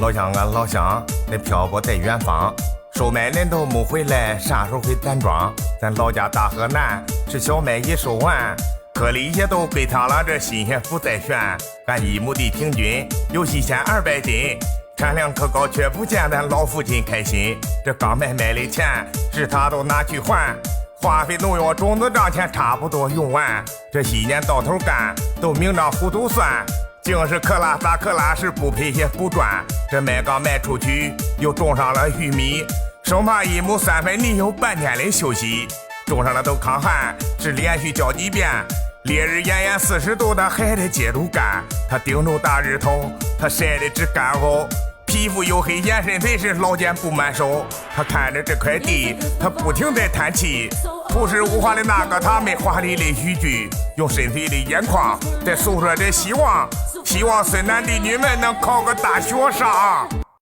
老乡啊老乡，那漂泊在远方，收麦人都没回来，啥时候回咱庄？咱老家大河南，是小麦一收完，颗粒也都归汤了，这新鲜福在选。俺1亩地平均有1200斤，产量可高，却不见咱老父亲开心。这刚买的钱，是他都拿去还，化肥农药种子账钱差不多用完。这一年到头干，都明账糊涂算，净是克拉撒克拉，是不赔也不赚。这麦刚卖出去，又种上了玉米，生怕1亩3分地有半天的休息。种上了都抗旱，是连续浇几遍，烈日炎炎40度的还得接着干。他顶着大日头，他晒得直干呕，皮肤黝黑，眼神肥是老茧不满手。他看着这块地，他不停在叹气，朴实无华的那个他没华丽的语句，用深邃的眼眶在诉说着希望，希望孙男的女们能考个大学上。